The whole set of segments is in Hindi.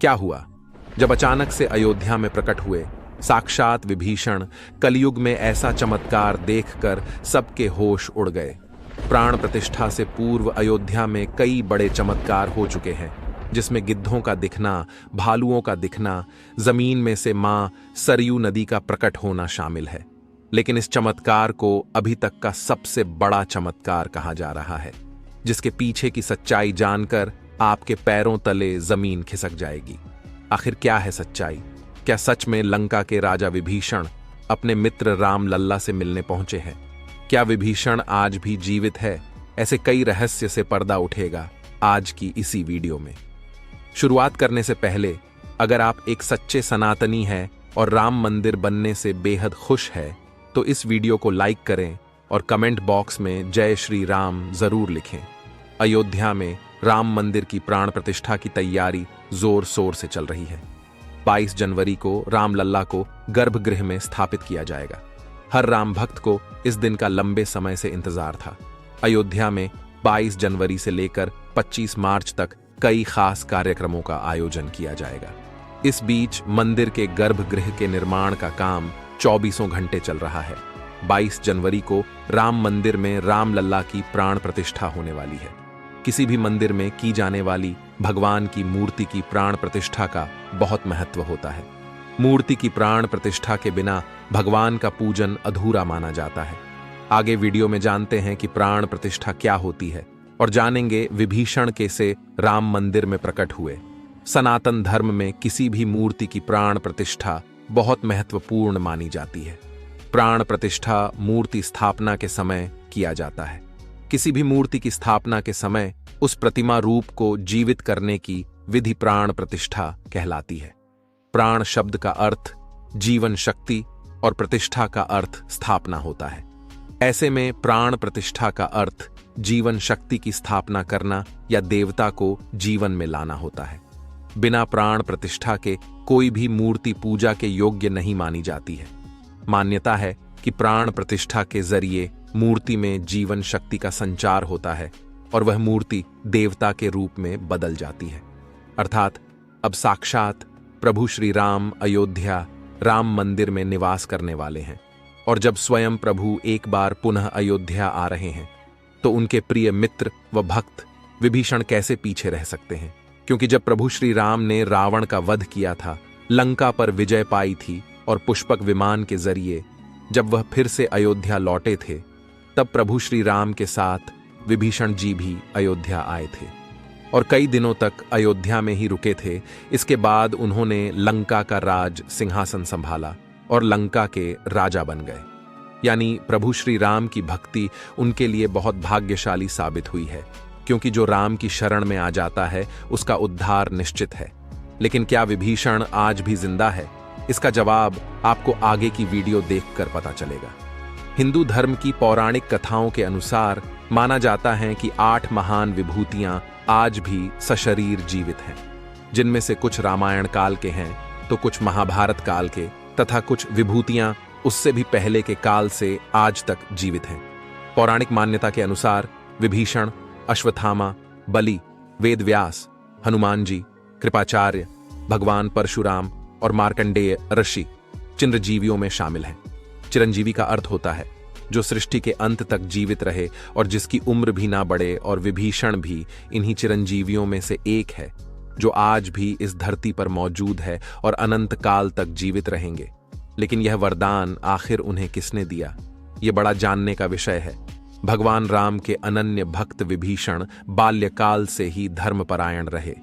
क्या हुआ? जब अचानक से अयोध्या में प्रकट हुए साक्षात विभीषण, कलयुग में ऐसा चमत्कार देखकर सबके होश उड़ गए। प्राण प्रतिष्ठा से पूर्व अयोध्या में कई बड़े चमत्कार हो चुके हैं, जिसमें गिद्धों का दिखना, भालुओं का दिखना, जमीन में से मां सरयू नदी का प्रकट होना शामिल है। लेकिन इस चमत्कार को अभी तक का सबसे बड़ा चमत्कार कहा जा रहा है, जिसके पीछे की सच्चाई जानकर आपके पैरों तले जमीन खिसक जाएगी। आखिर क्या है सच्चाई? क्या सच में लंका के राजा विभीषण अपने मित्र राम लल्ला से मिलने पहुंचे हैं? क्या विभीषण आज भी जीवित है? ऐसे कई रहस्य से पर्दा उठेगा आज की इसी वीडियो में। शुरुआत करने से पहले अगर आप एक सच्चे सनातनी हैं और राम मंदिर बनने से बेहद खुश है तो इस वीडियो को लाइक करें और कमेंट बॉक्स में जय श्री राम जरूर लिखें। अयोध्या में राम मंदिर की प्राण प्रतिष्ठा की तैयारी जोर शोर से चल रही है। 22 जनवरी को राम लल्ला को गर्भगृह में स्थापित किया जाएगा। हर राम भक्त को इस दिन का लंबे समय से इंतजार था। अयोध्या में 22 जनवरी से लेकर 25 मार्च तक कई खास कार्यक्रमों का आयोजन किया जाएगा। इस बीच मंदिर के गर्भगृह के निर्माण का काम 24 घंटे चल रहा है। 22 जनवरी को राम मंदिर में राम लल्ला की प्राण प्रतिष्ठा होने वाली है। किसी भी मंदिर में की जाने वाली भगवान की मूर्ति की प्राण प्रतिष्ठा का बहुत महत्व होता है। मूर्ति की प्राण प्रतिष्ठा के बिना भगवान का पूजन अधूरा माना जाता है। आगे वीडियो में जानते हैं कि प्राण प्रतिष्ठा क्या होती है और जानेंगे विभीषण कैसे राम मंदिर में प्रकट हुए। सनातन धर्म में किसी भी मूर्ति की प्राण प्रतिष्ठा बहुत महत्वपूर्ण मानी जाती है। प्राण प्रतिष्ठा मूर्ति स्थापना के समय किया जाता है। किसी भी मूर्ति की स्थापना के समय उस प्रतिमा रूप को जीवित करने की विधि प्राण प्रतिष्ठा कहलाती है। प्राण शब्द का अर्थ जीवन शक्ति और प्रतिष्ठा का अर्थ स्थापना होता है। ऐसे में प्राण प्रतिष्ठा का अर्थ जीवन शक्ति की स्थापना करना या देवता को जीवन में लाना होता है। बिना प्राण प्रतिष्ठा के कोई भी मूर्ति पूजा के योग्य नहीं मानी जाती है। मान्यता है कि प्राण प्रतिष्ठा के जरिए मूर्ति में जीवन शक्ति का संचार होता है और वह मूर्ति देवता के रूप में बदल जाती है। अर्थात अब साक्षात प्रभु श्री राम अयोध्या राम मंदिर में निवास करने वाले हैं। और जब स्वयं प्रभु एक बार पुनः अयोध्या आ रहे हैं तो उनके प्रिय मित्र व भक्त विभीषण कैसे पीछे रह सकते हैं? क्योंकि जब प्रभु श्री राम ने रावण का वध किया था, लंका पर विजय पाई थी और पुष्पक विमान के जरिए जब वह फिर से अयोध्या लौटे थे, तब प्रभु श्री राम के साथ विभीषण जी भी अयोध्या आए थे और कई दिनों तक अयोध्या में ही रुके थे। इसके बाद उन्होंने लंका का राज सिंहासन संभाला और लंका के राजा बन गए। यानी प्रभु श्री राम की भक्ति उनके लिए बहुत भाग्यशाली साबित हुई है, क्योंकि जो राम की शरण में आ जाता है उसका उद्धार निश्चित है। लेकिन क्या विभीषण आज भी जिंदा है? इसका जवाब आपको आगे की वीडियो देखकर पता चलेगा। हिंदू धर्म की पौराणिक कथाओं के अनुसार माना जाता है कि 8 महान विभूतियां आज भी सशरीर जीवित हैं, जिनमें से कुछ रामायण काल के हैं तो कुछ महाभारत काल के तथा कुछ विभूतियां उससे भी पहले के काल से आज तक जीवित हैं। पौराणिक मान्यता के अनुसार विभीषण, अश्वत्थामा, बलि, वेदव्यास, हनुमान जी, कृपाचार्य, भगवान परशुराम और मार्कंडेय ऋषि चिरंजीवियों में शामिल हैं। चिरंजीवी का अर्थ होता है जो सृष्टि के अंत तक जीवित रहे और जिसकी उम्र भी ना बढ़े, और विभीषण भी इन्हीं चिरंजीवियों में से एक है जो आज भी इस धरती पर मौजूद है और अनंत काल तक जीवित रहेंगे। लेकिन यह वरदान आखिर उन्हें किसने दिया, ये बड़ा जानने का विषय है। भगवान राम के अनन्य भक्त विभीषण बाल्यकाल से ही धर्मपरायण रहे।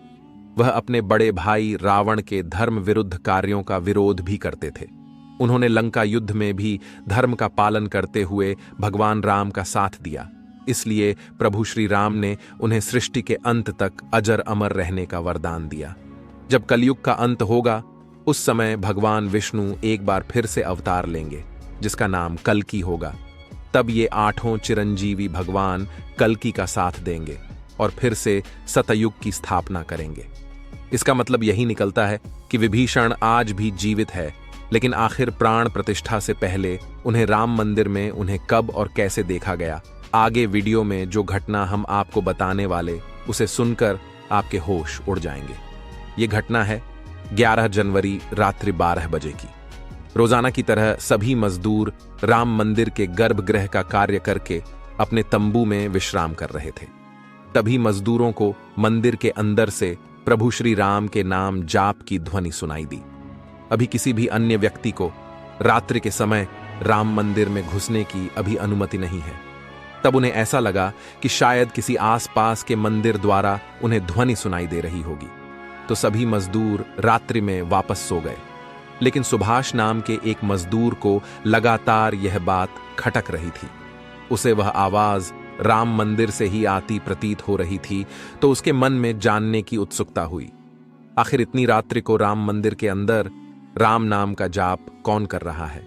वह अपने बड़े भाई रावण के धर्म विरुद्ध कार्यों का विरोध भी करते थे। उन्होंने लंका युद्ध में भी धर्म का पालन करते हुए भगवान राम का साथ दिया। इसलिए प्रभु श्री राम ने उन्हें सृष्टि के अंत तक अजर अमर रहने का वरदान दिया। जब कलयुग का अंत होगा उस समय भगवान विष्णु एक बार फिर से अवतार लेंगे, जिसका नाम कल्कि होगा। तब ये 8 चिरंजीवी भगवान कल्कि का साथ देंगे और फिर से सतयुग की स्थापना करेंगे। इसका मतलब यही निकलता है कि विभीषण आज भी जीवित है, लेकिन आखिर प्राण प्रतिष्ठा से पहले उन्हें राम मंदिर में उन्हें कब और कैसे देखा गया, आगे वीडियो में जो घटना हम आपको बताने वाले उसे सुनकर आपके होश उड़ जाएंगे। ये घटना है 11 जनवरी रात्रि 12 बजे की। रोजाना की तरह सभी मजदूर राम मंदिर के गर्भगृह का कार्य करके अपने तंबू में विश्राम कर रहे थे। तभी मजदूरों को मंदिर के अंदर से प्रभु श्री राम के नाम जाप की ध्वनि सुनाई दी। अभी किसी भी अन्य व्यक्ति को रात्रि के समय राम मंदिर में घुसने की अभी अनुमति नहीं है। तब उन्हें ऐसा लगा कि शायद किसी आसपास के मंदिर द्वारा उन्हें ध्वनि सुनाई दे रही होगी, तो सभी मजदूर रात्रि में वापस सो गए। लेकिन सुभाष नाम के एक मजदूर को लगातार यह बात खटक रही थी। उसे वह आवाज राम मंदिर से ही आती प्रतीत हो रही थी, तो उसके मन में जानने की उत्सुकता हुई। आखिर इतनी रात्रि को राम मंदिर के अंदर राम नाम का जाप कौन कर रहा है?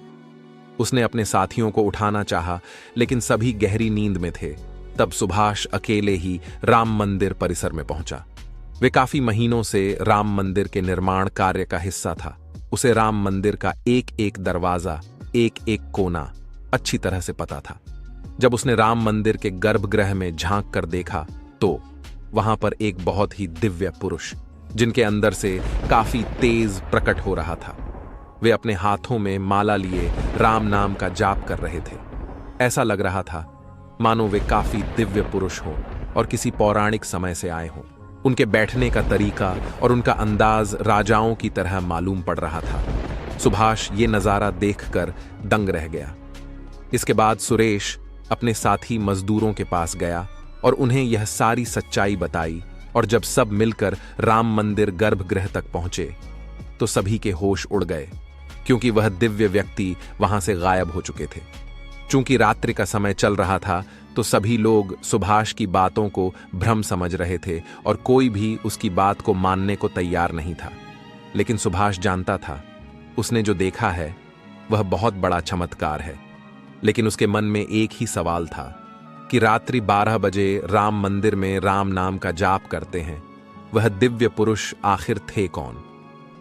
उसने अपने साथियों को उठाना चाहा, लेकिन सभी गहरी नींद में थे। तब सुभाष अकेले ही राम मंदिर परिसर में पहुंचा। वे काफी महीनों से राम मंदिर के निर्माण कार्य का हिस्सा था। उसे राम मंदिर का एक एक दरवाजा, एक एक कोना अच्छी तरह से पता था। जब उसने राम मंदिर के गर्भगृह में झांक कर देखा तो वहां पर एक बहुत ही दिव्य पुरुष, जिनके अंदर से काफी तेज प्रकट हो रहा था। वे अपने हाथों में माला लिए राम नाम का जाप कर रहे थे। ऐसा लग रहा था मानो वे काफी दिव्य पुरुष हों और किसी पौराणिक समय से आए हों। उनके बैठने का तरीका और उनका अंदाज राजाओं की तरह मालूम पड़ रहा था। सुभाष ये नजारा देखकर दंग रह गया। इसके बाद सुरेश अपने साथी मजदूरों के पास गया और उन्हें यह सारी सच्चाई बताई। और जब सब मिलकर राम मंदिर गर्भगृह तक पहुंचे तो सभी के होश उड़ गए, क्योंकि वह दिव्य व्यक्ति वहां से गायब हो चुके थे। चूंकि रात्रि का समय चल रहा था तो सभी लोग सुभाष की बातों को भ्रम समझ रहे थे और कोई भी उसकी बात को मानने को तैयार नहीं था। लेकिन सुभाष जानता था उसने जो देखा है वह बहुत बड़ा चमत्कार है। लेकिन उसके मन में एक ही सवाल था कि रात्रि 12 बजे राम मंदिर में राम नाम का जाप करते हैं वह दिव्य पुरुष आखिर थे कौन?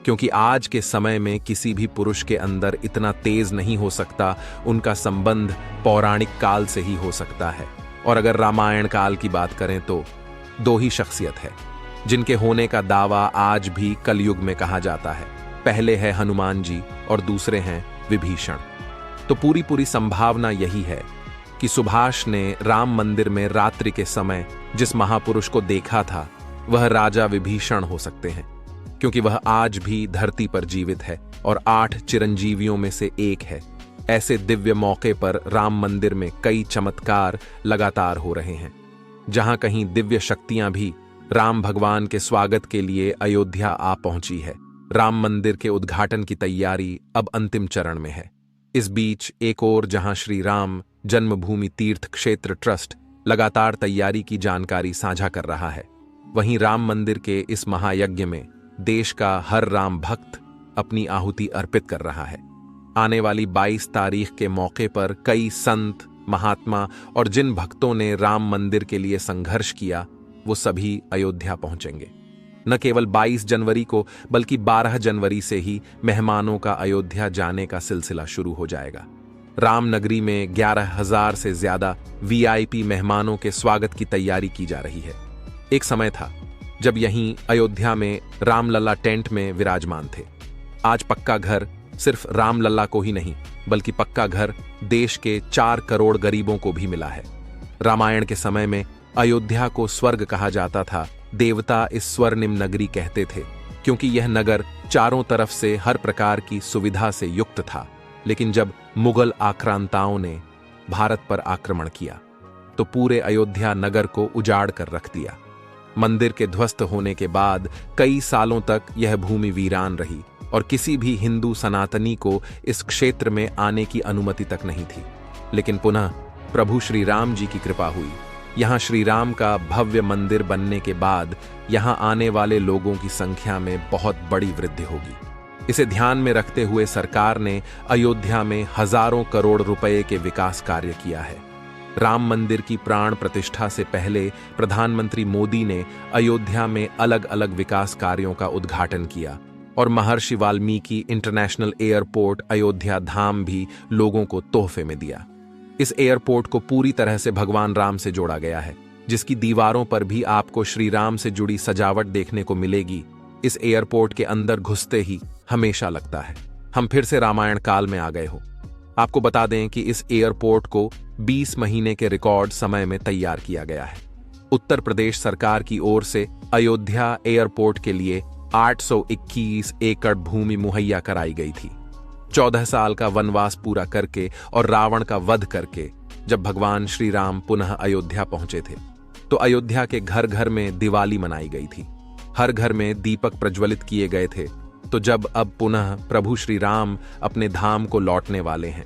क्योंकि आज के समय में किसी भी पुरुष के अंदर इतना तेज नहीं हो सकता। उनका संबंध पौराणिक काल से ही हो सकता है। और अगर रामायण काल की बात करें तो 2 ही शख्सियत है जिनके होने का दावा आज भी कलयुग में कहा जाता है। पहले है हनुमान जी और दूसरे हैं विभीषण। तो पूरी संभावना यही है कि सुभाष ने राम मंदिर में रात्रि के समय जिस महापुरुष को देखा था वह राजा विभीषण हो सकते हैं, क्योंकि वह आज भी धरती पर जीवित है और 8 चिरंजीवियों में से एक है। ऐसे दिव्य मौके पर राम मंदिर में कई चमत्कार लगातार हो रहे हैं। जहां कहीं दिव्य शक्तियां भी राम भगवान के स्वागत के लिए अयोध्या आ पहुंची है। राम मंदिर के उद्घाटन की तैयारी अब अंतिम चरण में है। इस बीच एक ओर जहां श्री राम जन्मभूमि तीर्थ क्षेत्र ट्रस्ट लगातार तैयारी की जानकारी साझा कर रहा है, वहीं राम मंदिर के इस महायज्ञ में देश का हर राम भक्त अपनी आहुति अर्पित कर रहा है। आने वाली 22 तारीख के मौके पर कई संत, महात्मा और जिन भक्तों ने राम मंदिर के लिए संघर्ष किया वो सभी अयोध्या पहुंचेंगे। न केवल 22 जनवरी को बल्कि 12 जनवरी से ही मेहमानों का अयोध्या जाने का सिलसिला शुरू हो जाएगा। रामनगरी में 11,000 से ज्यादा वीआईपी मेहमानों के स्वागत की तैयारी की जा रही है। एक समय था जब यहीं अयोध्या में रामलला टेंट में विराजमान थे। आज पक्का घर सिर्फ रामलला को ही नहीं बल्कि पक्का घर देश के 4 करोड़ गरीबों को भी मिला है। रामायण के समय में अयोध्या को स्वर्ग कहा जाता था। देवता इस स्वर्णिम नगरी कहते थे, क्योंकि यह नगर चारों तरफ से हर प्रकार की सुविधा से युक्त था। लेकिन जब मुगल आक्रांताओं ने भारत पर आक्रमण किया तो पूरे अयोध्या नगर को उजाड़ कर रख दिया। मंदिर के ध्वस्त होने के बाद कई सालों तक यह भूमि वीरान रही और किसी भी हिंदू सनातनी को इस क्षेत्र में आने की अनुमति तक नहीं थी। लेकिन पुनः प्रभु श्री राम जी की कृपा हुई। यहाँ श्री राम का भव्य मंदिर बनने के बाद यहाँ आने वाले लोगों की संख्या में बहुत बड़ी वृद्धि होगी। इसे ध्यान में रखते हुए सरकार ने अयोध्या में हजारों करोड़ रुपए के विकास कार्य किया है। राम मंदिर की प्राण प्रतिष्ठा से पहले प्रधानमंत्री मोदी ने अयोध्या में अलग अलग विकास कार्यों का उद्घाटन किया और महर्षि वाल्मीकि इंटरनेशनल एयरपोर्ट अयोध्या धाम भी लोगों को तोहफे में दिया। इस एयरपोर्ट को पूरी तरह से भगवान राम से जोड़ा गया है, जिसकी दीवारों पर भी आपको श्री राम से जुड़ी सजावट देखने को मिलेगी। इस एयरपोर्ट के अंदर घुसते ही हमेशा लगता है हम फिर से रामायण काल में आ गए हो। आपको बता दें कि इस एयरपोर्ट को 20 महीने के रिकॉर्ड समय में तैयार किया गया है। उत्तर प्रदेश सरकार की ओर से अयोध्या एयरपोर्ट के लिए 821 एकड़ भूमि मुहैया कराई गई थी। 14 साल का वनवास पूरा करके और रावण का वध करके जब भगवान श्री राम पुनः अयोध्या पहुंचे थे तो अयोध्या के घर घर में दिवाली मनाई गई थी। हर घर में दीपक प्रज्वलित किए गए थे। तो जब अब पुनः प्रभु श्री राम अपने धाम को लौटने वाले हैं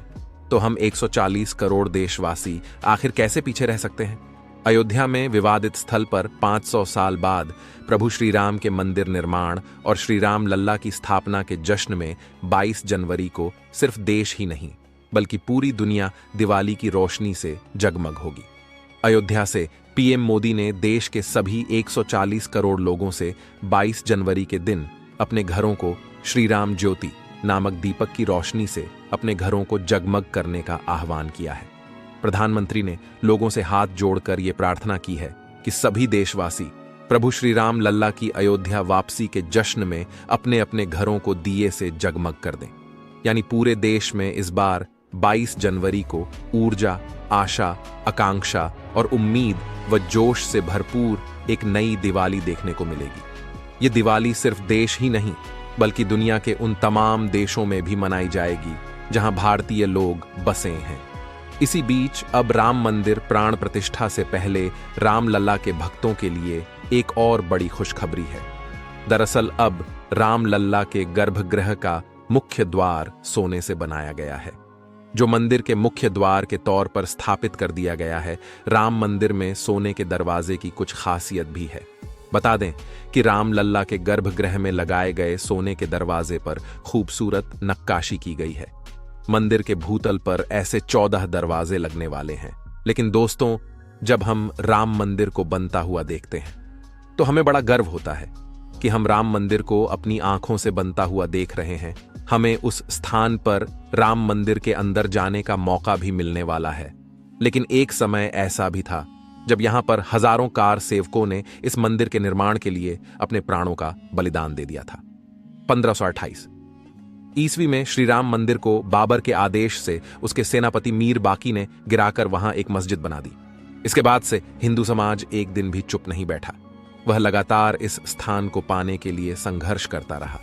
तो हम 140 करोड़ देशवासी आखिर कैसे पीछे रह सकते हैं। अयोध्या में विवादित स्थल पर 500 साल बाद प्रभु श्री राम के मंदिर निर्माण और श्री राम लल्ला की स्थापना के जश्न में 22 जनवरी को सिर्फ देश ही नहीं बल्कि पूरी दुनिया दिवाली की रोशनी से जगमग होगी। अयोध्या से पीएम मोदी ने देश के सभी 140 करोड़ लोगों से 22 जनवरी के दिन अपने घरों को श्री राम ज्योति नामक दीपक की रोशनी से अपने घरों को जगमग करने का आह्वान किया है। प्रधानमंत्री ने लोगों से हाथ जोड़कर यह प्रार्थना की है कि सभी देशवासी प्रभु श्री राम लल्ला की अयोध्या वापसी के जश्न में अपने अपने घरों को दिए से जगमग कर दें। यानी पूरे देश में इस बार 22 जनवरी को ऊर्जा, आशा, आकांक्षा और उम्मीद व जोश से भरपूर एक नई दिवाली देखने को मिलेगी। ये दिवाली सिर्फ देश ही नहीं बल्कि दुनिया के उन तमाम देशों में भी मनाई जाएगी जहां भारतीय लोग बसे हैं। इसी बीच अब राम मंदिर प्राण प्रतिष्ठा से पहले राम लल्ला के भक्तों के लिए एक और बड़ी खुशखबरी है। दरअसल अब राम लल्ला के गर्भगृह का मुख्य द्वार सोने से बनाया गया है, जो मंदिर के मुख्य द्वार के तौर पर स्थापित कर दिया गया है। राम मंदिर में सोने के दरवाजे की कुछ खासियत भी है। बता दें कि राम लल्ला के गर्भगृह में लगाए गए सोने के दरवाजे पर खूबसूरत नक्काशी की गई है। मंदिर के भूतल पर ऐसे 14 दरवाजे लगने वाले हैं। लेकिन दोस्तों, जब हम राम मंदिर को बनता हुआ देखते हैं तो हमें बड़ा गर्व होता है कि हम राम मंदिर को अपनी आंखों से बनता हुआ देख रहे हैं। हमें उस स्थान पर राम मंदिर के अंदर जाने का मौका भी मिलने वाला है। लेकिन एक समय ऐसा भी था जब यहां पर हजारों कार सेवकों ने इस मंदिर के निर्माण के लिए अपने प्राणों का बलिदान दे दिया था। 1528 ईस्वी में श्री राम मंदिर को बाबर के आदेश से उसके सेनापति मीर बाकी ने गिराकर वहां एक मस्जिद बना दी। इसके बाद से हिंदू समाज एक दिन भी चुप नहीं बैठा। वह लगातार इस स्थान को पाने के लिए संघर्ष करता रहा।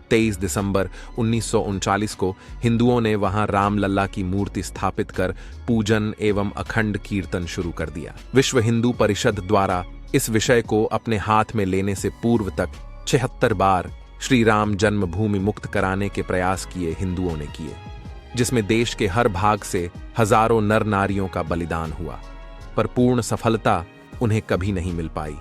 23 दिसंबर 1939 को हिंदुओं ने वहां राम लल्ला की मूर्ति स्थापित कर पूजन एवं अखंड कीर्तन शुरू कर दिया। विश्व हिंदू परिषद द्वारा इस विषय को अपने हाथ में लेने से पूर्व तक 76 बार श्री राम जन्मभूमि मुक्त कराने के प्रयास किए हिंदुओं ने किए, जिसमें देश के हर भाग से हजारों नर नारियों का बलिदान हुआ, पर पूर्ण सफलता उन्हें कभी नहीं मिल पाई।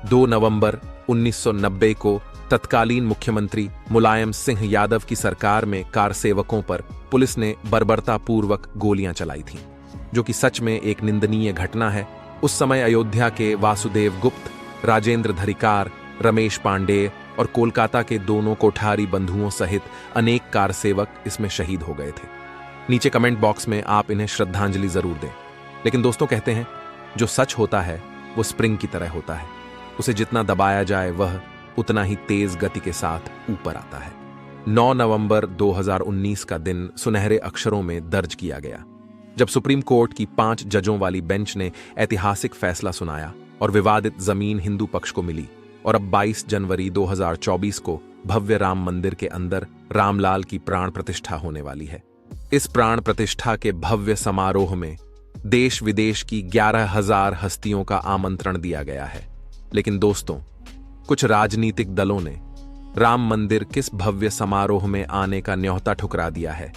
2 नवंबर 1990 को तत्कालीन मुख्यमंत्री मुलायम सिंह यादव की सरकार में कार सेवकों पर पुलिस ने बर्बरतापूर्वक गोलियां चलाई थीं, जो कि सच में एक निंदनीय घटना है। उस समय अयोध्या के वासुदेव गुप्त, राजेंद्र धरिकार, रमेश पांडेय और कोलकाता के दोनों कोठारी बंधुओं सहित अनेक कार सेवक इसमें शहीद हो गए थे। नीचे कमेंट बॉक्स में आप इन्हें श्रद्धांजलि जरूर दें। लेकिन दोस्तों, कहते हैं जो सच होता है वो स्प्रिंग की तरह होता है। उसे जितना दबाया जाए वह उतना ही तेज गति के साथ ऊपर आता है। 9 नवंबर 2019 का दिन सुनहरे अक्षरों में दर्ज किया गया, जब सुप्रीम कोर्ट की 5 जजों वाली बेंच ने ऐतिहासिक फैसला सुनाया और विवादित जमीन हिंदू पक्ष को मिली। और अब 22 जनवरी 2024 को भव्य राम मंदिर के अंदर रामलाल की प्राण प्रतिष्ठा होने वाली है। इस प्राण प्रतिष्ठा के भव्य समारोह में देश विदेश की 11,000 हस्तियों का आमंत्रण दिया गया है। लेकिन दोस्तों, कुछ राजनीतिक दलों ने राम मंदिर किस भव्य समारोह में आने का न्योता ठुकरा दिया है।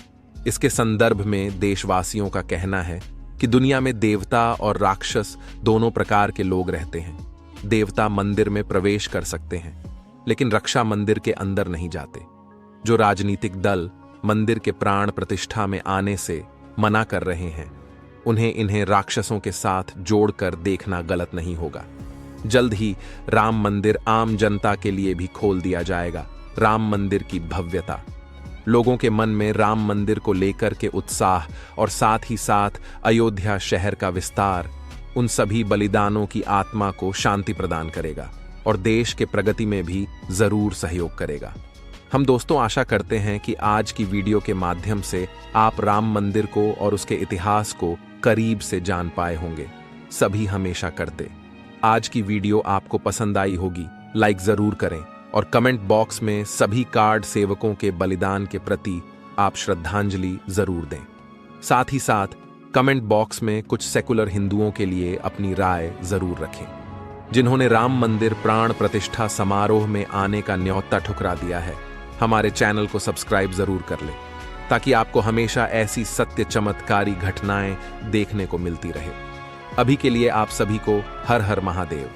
इसके संदर्भ में देशवासियों का कहना है कि दुनिया में देवता और राक्षस दोनों प्रकार के लोग रहते हैं। देवता मंदिर में प्रवेश कर सकते हैं, लेकिन रक्षा मंदिर के अंदर नहीं जाते। जो राजनीतिक दल मंदिर के प्राण प्रतिष्ठा में आने से मना कर रहे हैं, इन्हें राक्षसों के साथ जोड़कर देखना गलत नहीं होगा। जल्द ही राम मंदिर आम जनता के लिए भी खोल दिया जाएगा। राम मंदिर की भव्यता, लोगों के मन में राम मंदिर को लेकर के उत्साह और साथ ही साथ अयोध्या शहर का विस्तार उन सभी बलिदानों की आत्मा को शांति प्रदान करेगा। और देश के प्रगति में भी जरूर सहयोग करेगा। हम दोस्तों आशा करते हैं कि आज की वीडियो के माध्यम से आप राम मंदिर को और उसके इतिहास को करीब से जान पाए होंगे। सभी हमेशा करते। आज की वीडियो आपको पसंद आई होगी, लाइक जरूर करें और कमेंट बॉक्स में सभी कार्ड सेवकों के बलिदान के प्रति आप श्रद्धांजलि जरूर दें। साथ ही साथ कमेंट बॉक्स में कुछ सेकुलर हिंदुओं के लिए अपनी राय जरूर रखें, जिन्होंने राम मंदिर प्राण प्रतिष्ठा समारोह में आने का न्योता ठुकरा दिया है। हमारे चैनल को सब्सक्राइब जरूर कर लें ताकि आपको हमेशा ऐसी सत्य चमत्कारी घटनाएं देखने को मिलती रहे। अभी के लिए आप सभी को हर हर महादेव।